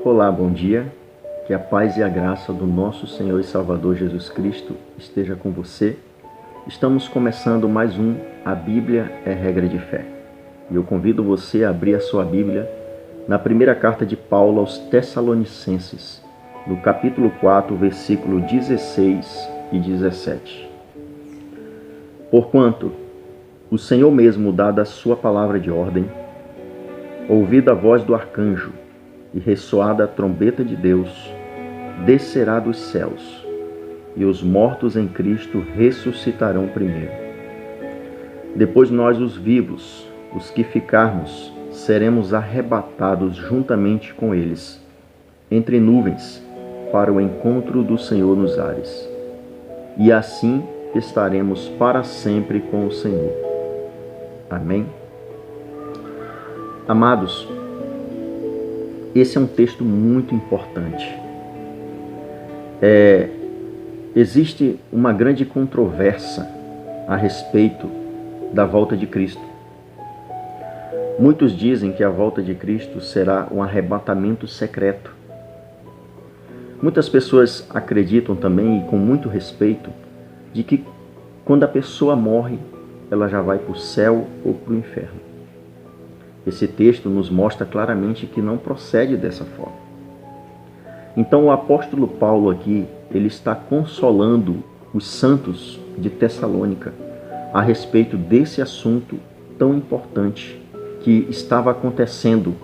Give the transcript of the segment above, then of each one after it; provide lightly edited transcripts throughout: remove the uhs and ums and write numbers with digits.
Olá, bom dia. Que a paz e a graça do nosso Senhor e Salvador Jesus Cristo esteja com você. Estamos começando mais um A Bíblia é Regra de Fé. E eu convido você a abrir a sua Bíblia na primeira carta de Paulo aos Tessalonicenses, no capítulo 4, versículo 16 e 17. Porquanto o Senhor mesmo, dada a sua palavra de ordem, ouvida a voz do arcanjo e ressoada a trombeta de Deus, descerá dos céus, e os mortos em Cristo ressuscitarão primeiro. Depois nós, os vivos, os que ficarmos, seremos arrebatados juntamente com eles, entre nuvens, para o encontro do Senhor nos ares. E assim estaremos para sempre com o Senhor. Amém? Amados, esse é um texto muito importante. Existe uma grande controvérsia a respeito da volta de Cristo. Muitos dizem que a volta de Cristo será um arrebatamento secreto. Muitas pessoas acreditam também, e com muito respeito, de que quando a pessoa morre, ela já vai para o céu ou para o inferno. Esse texto nos mostra claramente que não procede dessa forma. Então o apóstolo Paulo aqui, ele está consolando os santos de Tessalônica a respeito desse assunto tão importante que estava acontecendo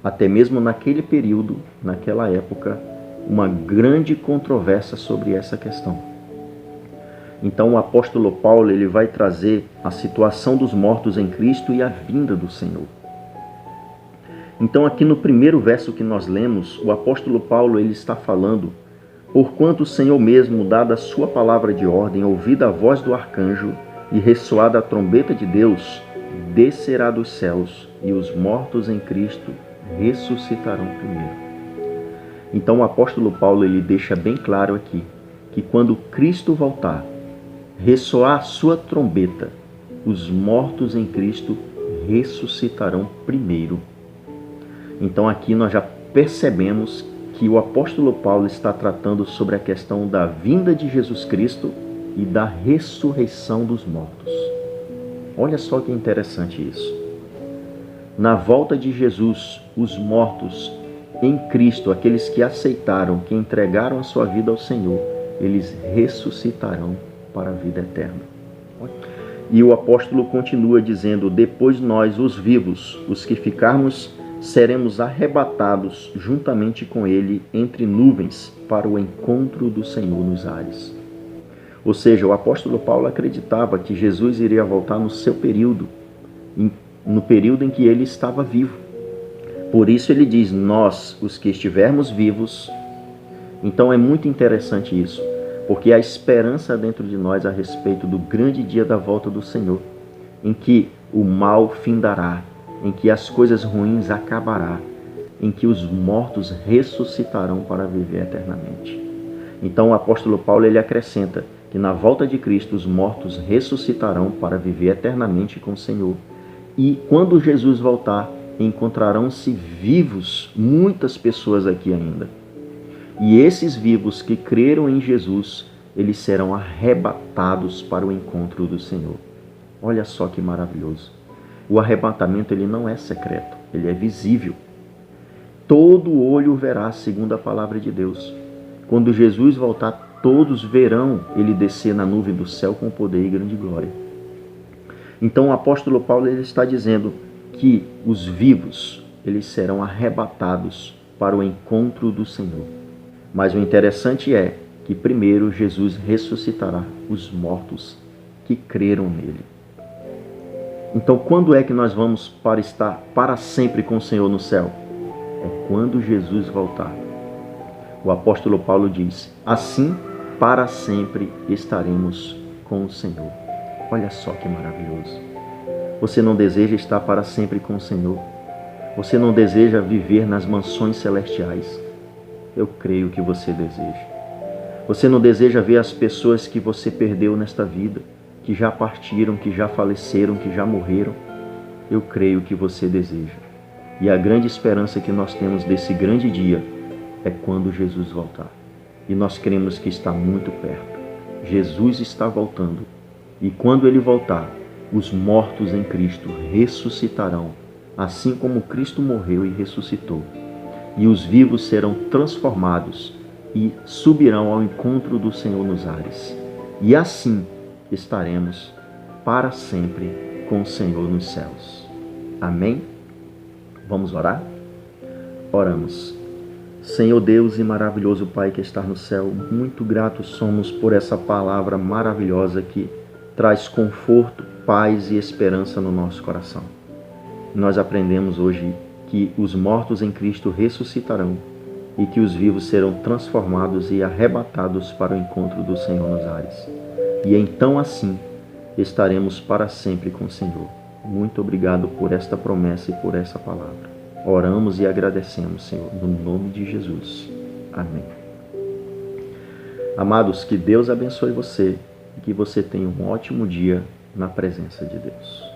até mesmo naquele período, naquela época, uma grande controvérsia sobre essa questão. Então o apóstolo Paulo, ele vai trazer a situação dos mortos em Cristo e a vinda do Senhor. Então aqui no primeiro verso que nós lemos, o apóstolo Paulo, ele está falando: porquanto o Senhor mesmo, dada a sua palavra de ordem, ouvida a voz do arcanjo e ressoada a trombeta de Deus, descerá dos céus, e os mortos em Cristo ressuscitarão primeiro. Então o apóstolo Paulo, ele deixa bem claro aqui que quando Cristo voltar, ressoar a sua trombeta, os mortos em Cristo ressuscitarão primeiro. Então aqui nós já percebemos que o apóstolo Paulo está tratando sobre a questão da vinda de Jesus Cristo e da ressurreição dos mortos. Olha só que interessante isso. Na volta de Jesus, os mortos em Cristo, aqueles que aceitaram, que entregaram a sua vida ao Senhor, eles ressuscitarão para a vida eterna. E o apóstolo continua dizendo: depois nós, os vivos, os que ficarmos, seremos arrebatados juntamente com ele entre nuvens para o encontro do Senhor nos ares. Ou seja, o apóstolo Paulo acreditava que Jesus iria voltar no seu período, no período em que ele estava vivo. Por isso ele diz: nós, os que estivermos vivos. Então é muito interessante isso, porque há esperança dentro de nós a respeito do grande dia da volta do Senhor, em que o mal findará, em que as coisas ruins acabará, em que os mortos ressuscitarão para viver eternamente. Então o apóstolo Paulo, ele acrescenta que na volta de Cristo os mortos ressuscitarão para viver eternamente com o Senhor. E quando Jesus voltar, encontrarão-se vivos muitas pessoas aqui ainda. E esses vivos que creram em Jesus, eles serão arrebatados para o encontro do Senhor. Olha só que maravilhoso. O arrebatamento, ele não é secreto, ele é visível. Todo olho verá, segundo a palavra de Deus. Quando Jesus voltar, todos verão ele descer na nuvem do céu com poder e grande glória. Então o apóstolo Paulo, ele está dizendo que os vivos, eles serão arrebatados para o encontro do Senhor. Mas o interessante é que primeiro Jesus ressuscitará os mortos que creram nele. Então, quando é que nós vamos para estar para sempre com o Senhor no céu? É quando Jesus voltar. O apóstolo Paulo diz: assim, para sempre estaremos com o Senhor. Olha só que maravilhoso. Você não deseja estar para sempre com o Senhor? Você não deseja viver nas mansões celestiais? Eu creio que você deseja. Você não deseja ver as pessoas que você perdeu nesta vida, que já partiram, que já faleceram, que já morreram? Eu creio que você deseja. E a grande esperança que nós temos desse grande dia é quando Jesus voltar. E nós cremos que está muito perto. Jesus está voltando. E quando Ele voltar, os mortos em Cristo ressuscitarão, assim como Cristo morreu e ressuscitou. E os vivos serão transformados e subirão ao encontro do Senhor nos ares. E assim estaremos para sempre com o Senhor nos céus. Amém? Vamos orar? Oramos. Senhor Deus e maravilhoso Pai que está no céu, muito gratos somos por essa palavra maravilhosa que traz conforto, paz e esperança no nosso coração. Nós aprendemos hoje que os mortos em Cristo ressuscitarão e que os vivos serão transformados e arrebatados para o encontro do Senhor nos ares. E então assim estaremos para sempre com o Senhor. Muito obrigado por esta promessa e por essa palavra. Oramos e agradecemos, Senhor, no nome de Jesus. Amém. Amados, que Deus abençoe você e que você tenha um ótimo dia na presença de Deus.